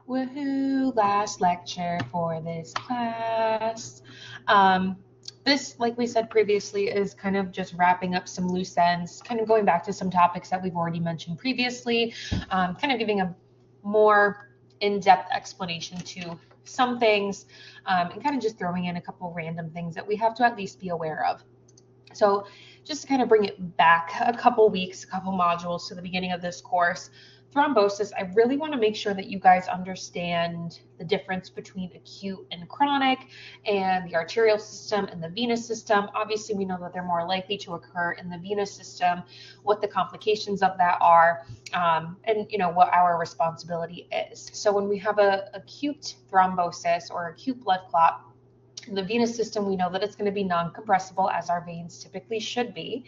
Woohoo, last lecture for this class. Um, this, like we said previously, is kind of just wrapping up some loose ends, kind of going back to some topics that we've already mentioned previously, kind of giving a more in-depth explanation to some things, and kind of just throwing in a couple random things that we have to at least be aware of. So just to kind of bring it back a couple weeks, a couple modules to the beginning of this course, thrombosis, I really want to make sure that you guys understand the difference between acute and chronic and the arterial system and the venous system. Obviously, we know that they're more likely to occur in the venous system, what the complications of that are, and what our responsibility is. So when we have a acute thrombosis or acute blood clot, in the venous system, we know that it's going to be non-compressible, as our veins typically should be.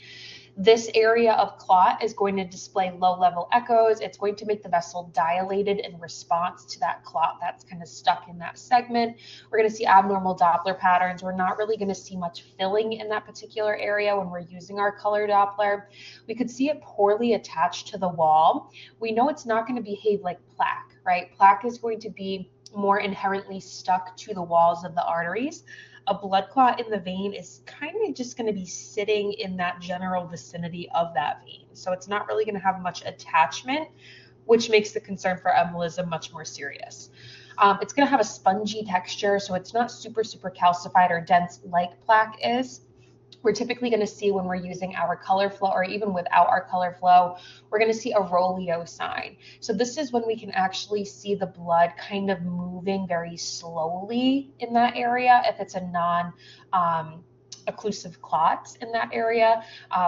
This area of clot is going to display low-level echoes. It's going to make the vessel dilated in response to that clot that's kind of stuck in that segment. We're going to see abnormal Doppler patterns. We're not really going to see much filling in that particular area when we're using our color Doppler. We could see it poorly attached to the wall. We know it's not going to behave like plaque, right? Plaque is going to be more inherently stuck to the walls of the arteries. A blood clot in the vein is kind of just going to be sitting in that general vicinity of that vein. So it's not really going to have much attachment, which makes the concern for embolism much more serious. It's going to have a spongy texture, so it's not super calcified or dense like plaque is. We're typically going to see when we're using our color flow, or even without our color flow, we're going to see a Rolio sign. So this is when we can actually see the blood kind of moving very slowly in that area. If it's a occlusive clots in that area,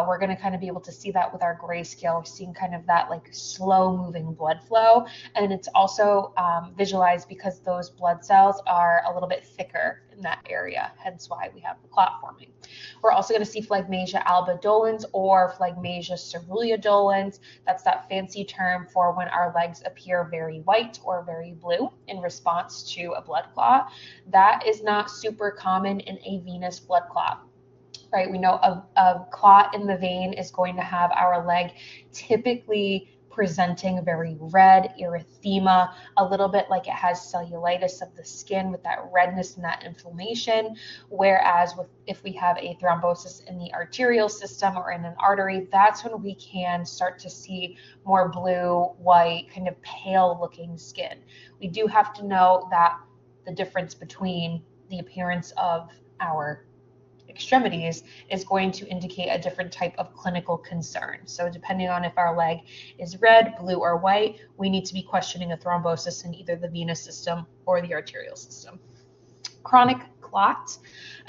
we're going to kind of be able to see that with our grayscale, seeing kind of that like slow moving blood flow. And it's also visualized because those blood cells are a little bit thicker in that area, hence why we have the clot forming. We're also going to see phlegmasia alba dolens or phlegmasia ceruleus dolens. That's that fancy term for when our legs appear very white or very blue in response to a blood clot. That is not super common in a venous blood clot. Right, we know a clot in the vein is going to have our leg typically presenting very red, erythema, a little bit like it has cellulitis of the skin with that redness and that inflammation. Whereas if we have a thrombosis in the arterial system or in an artery, that's when we can start to see more blue, white, kind of pale looking skin. We do have to know that the difference between the appearance of our extremities is going to indicate a different type of clinical concern. So depending on if our leg is red, blue, or white, we need to be questioning a thrombosis in either the venous system or the arterial system. Chronic clot,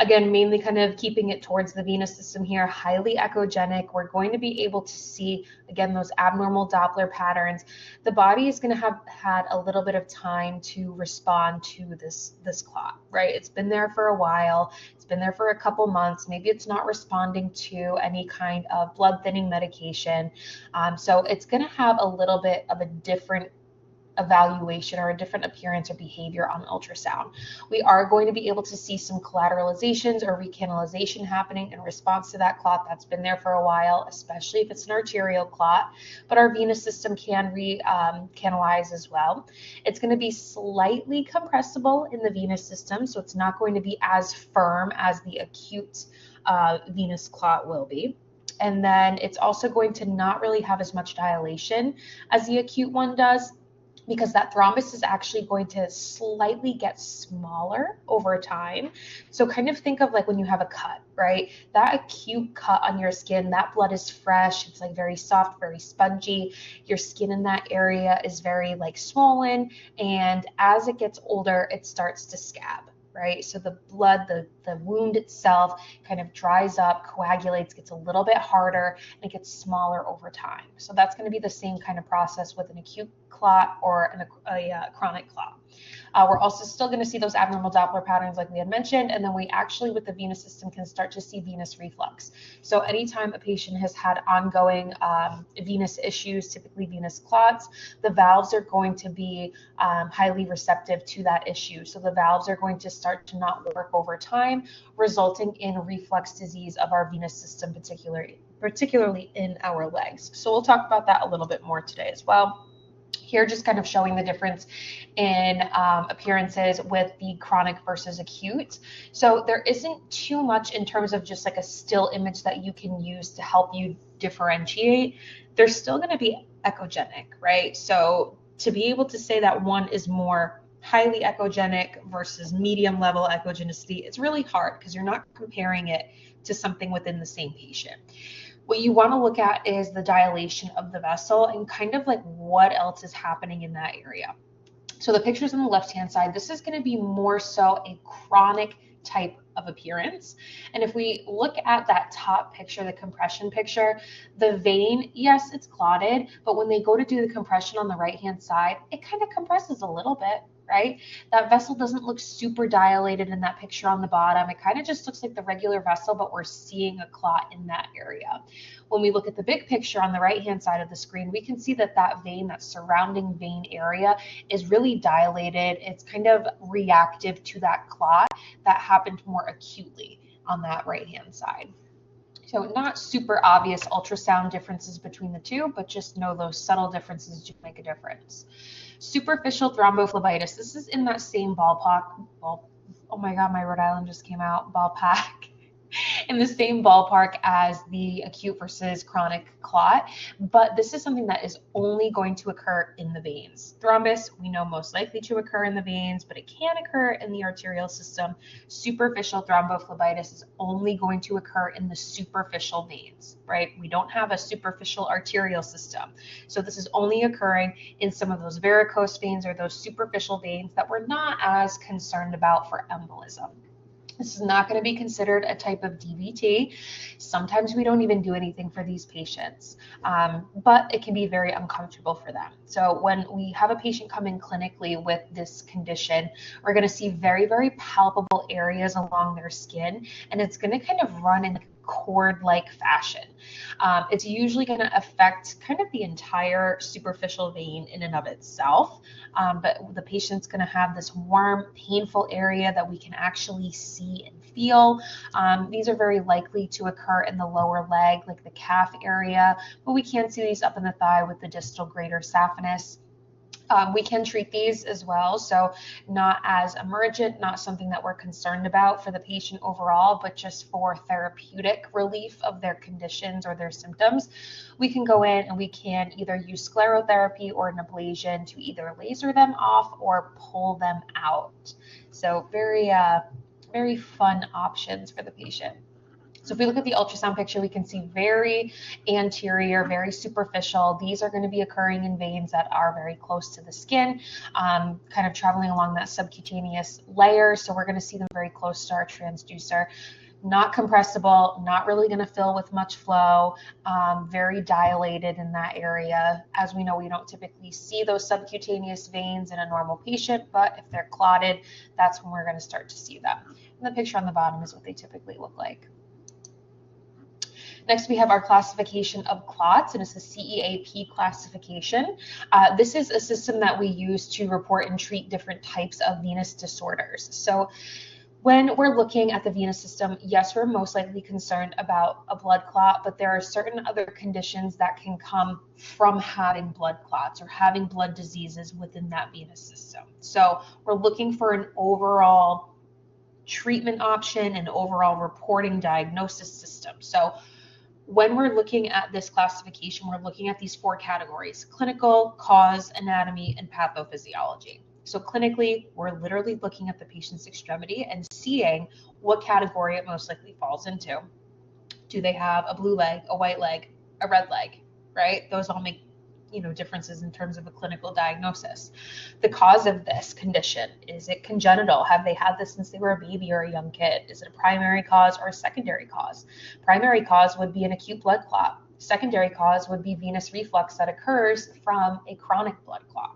again, mainly kind of keeping it towards the venous system here, highly echogenic. We're going to be able to see, again, those abnormal Doppler patterns. The body is going to have had a little bit of time to respond to this clot, right? It's been there for a while. It's been there for a couple months. Maybe it's not responding to any kind of blood thinning medication. So it's going to have a little bit of a different evaluation or a different appearance or behavior on ultrasound. We are going to be able to see some collateralizations or recanalization happening in response to that clot that's been there for a while, especially if it's an arterial clot, but our venous system can recanalize as well. It's going to be slightly compressible in the venous system, so it's not going to be as firm as the acute venous clot will be. And then it's also going to not really have as much dilation as the acute one does, because that thrombus is actually going to slightly get smaller over time. So kind of think of like when you have a cut, right? That acute cut on your skin, that blood is fresh. It's like very soft, very spongy. Your skin in that area is very like swollen. And as it gets older, it starts to scab. Right? So the blood, the wound itself kind of dries up, coagulates, gets a little bit harder, and it gets smaller over time. So that's going to be the same kind of process with an acute clot or a chronic clot. We're also still going to see those abnormal Doppler patterns like we had mentioned, and then we actually with the venous system can start to see venous reflux. So anytime a patient has had ongoing venous issues, typically venous clots, the valves are going to be highly receptive to that issue. So the valves are going to start to not work over time, resulting in reflux disease of our venous system, particularly in our legs. So we'll talk about that a little bit more today as well. Here, just kind of showing the difference in appearances with the chronic versus acute. So there isn't too much in terms of just like a still image that you can use to help you differentiate. They're still going to be echogenic, right? So to be able to say that one is more highly echogenic versus medium level echogenicity, it's really hard because you're not comparing it to something within the same patient. What you want to look at is the dilation of the vessel and kind of like what else is happening in that area. So the pictures on the left-hand side, this is going to be more so a chronic type of appearance. And if we look at that top picture, the compression picture, the vein, yes, it's clotted, but when they go to do the compression on the right-hand side, it kind of compresses a little bit, right? That vessel doesn't look super dilated in that picture on the bottom. It kind of just looks like the regular vessel, but we're seeing a clot in that area. When we look at the big picture on the right-hand side of the screen, we can see that that vein, that surrounding vein area is really dilated. It's kind of reactive to that clot that happened more acutely on that right-hand side. So not super obvious ultrasound differences between the two, but just know those subtle differences do make a difference. Superficial thrombophlebitis. This is in that same ballpark. Oh my God, my Rhode Island just came out. Ballpark. In the same ballpark as the acute versus chronic clot, but this is something that is only going to occur in the veins. Thrombus, we know most likely to occur in the veins, but it can occur in the arterial system. Superficial thrombophlebitis is only going to occur in the superficial veins, right? We don't have a superficial arterial system. So this is only occurring in some of those varicose veins or those superficial veins that we're not as concerned about for embolism. This is not going to be considered a type of DVT. Sometimes we don't even do anything for these patients, but it can be very uncomfortable for them. So when we have a patient come in clinically with this condition, we're going to see very, very palpable areas along their skin, and it's going to kind of run in cord-like fashion. It's usually going to affect kind of the entire superficial vein in and of itself, but the patient's going to have this warm, painful area that we can actually see and feel. These are very likely to occur in the lower leg, like the calf area, but we can see these up in the thigh with the distal greater saphenous. We can treat these as well, so not as emergent, not something that we're concerned about for the patient overall, but just for therapeutic relief of their conditions or their symptoms. We can go in and we can either use sclerotherapy or an ablation to either laser them off or pull them out. So very, very fun options for the patient. So if we look at the ultrasound picture, we can see very anterior, very superficial. These are going to be occurring in veins that are very close to the skin, kind of traveling along that subcutaneous layer. So we're going to see them very close to our transducer. Not compressible, not really going to fill with much flow, very dilated in that area. As we know, we don't typically see those subcutaneous veins in a normal patient, but if they're clotted, that's when we're going to start to see them. And the picture on the bottom is what they typically look like. Next, we have our classification of clots, and it's the CEAP classification. This is a system that we use to report and treat different types of venous disorders. So when we're looking at the venous system, yes, we're most likely concerned about a blood clot, but there are certain other conditions that can come from having blood clots or having blood diseases within that venous system. So we're looking for an overall treatment option and overall reporting diagnosis system. So when we're looking at this classification, we're looking at these four categories: clinical, cause, anatomy, and pathophysiology. So clinically, we're literally looking at the patient's extremity and seeing what category it most likely falls into. Do they have a blue leg, a white leg, a red leg, right? Those all make differences in terms of a clinical diagnosis. The cause of this condition, is it congenital? Have they had this since they were a baby or a young kid? Is it a primary cause or a secondary cause? Primary cause would be an acute blood clot. Secondary cause would be venous reflux that occurs from a chronic blood clot.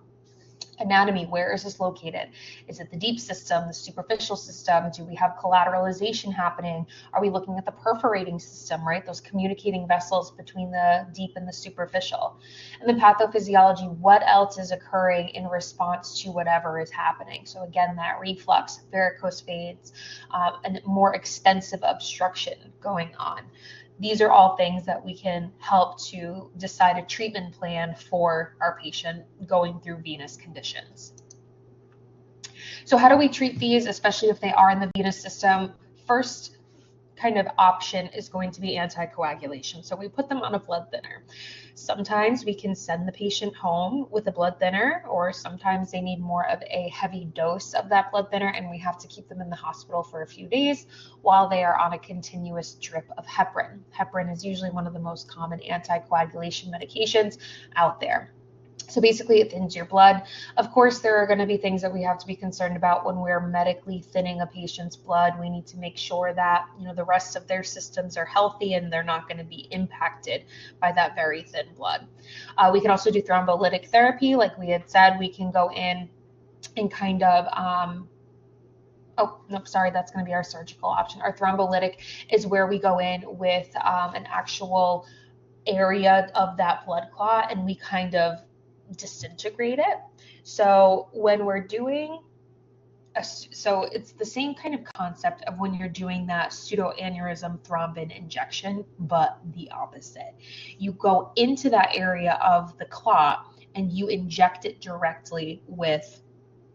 Anatomy, where is this located? Is it the deep system, the superficial system? Do we have collateralization happening? Are we looking at the perforating system, right? Those communicating vessels between the deep and the superficial. And the pathophysiology, what else is occurring in response to whatever is happening? So again, that reflux, varicose veins, and more extensive obstruction going on. These are all things that we can help to decide a treatment plan for our patient going through venous conditions. So how do we treat these, especially if they are in the venous system? First kind of option is going to be anticoagulation. So we put them on a blood thinner. Sometimes we can send the patient home with a blood thinner, or sometimes they need more of a heavy dose of that blood thinner and we have to keep them in the hospital for a few days while they are on a continuous drip of heparin. Heparin is usually one of the most common anticoagulation medications out there. So basically it thins your blood. Of course, there are going to be things that we have to be concerned about when we're medically thinning a patient's blood. We need to make sure that, the rest of their systems are healthy and they're not going to be impacted by that very thin blood. We can also do thrombolytic therapy. Like we had said, we can go in and kind of, oh, no, sorry, that's going to be our surgical option. Our thrombolytic is where we go in with an actual area of that blood clot and we kind of disintegrate it. So when we're doing so it's the same kind of concept of when you're doing that pseudoaneurysm thrombin injection, but the opposite. You go into that area of the clot and you inject it directly with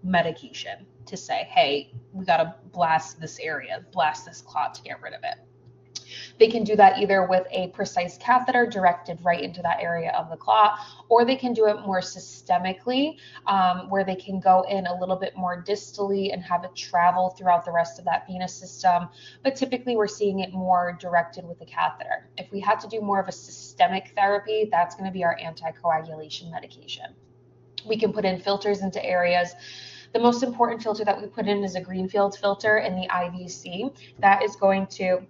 medication to say, hey, we got to blast this area, blast this clot to get rid of it. They can do that either with a precise catheter directed right into that area of the clot, or they can do it more systemically, where they can go in a little bit more distally and have it travel throughout the rest of that venous system. But typically we're seeing it more directed with a catheter. If we had to do more of a systemic therapy, that's going to be our anticoagulation medication. We can put in filters into areas. The most important filter that we put in is a Greenfield filter in the IVC. That is going to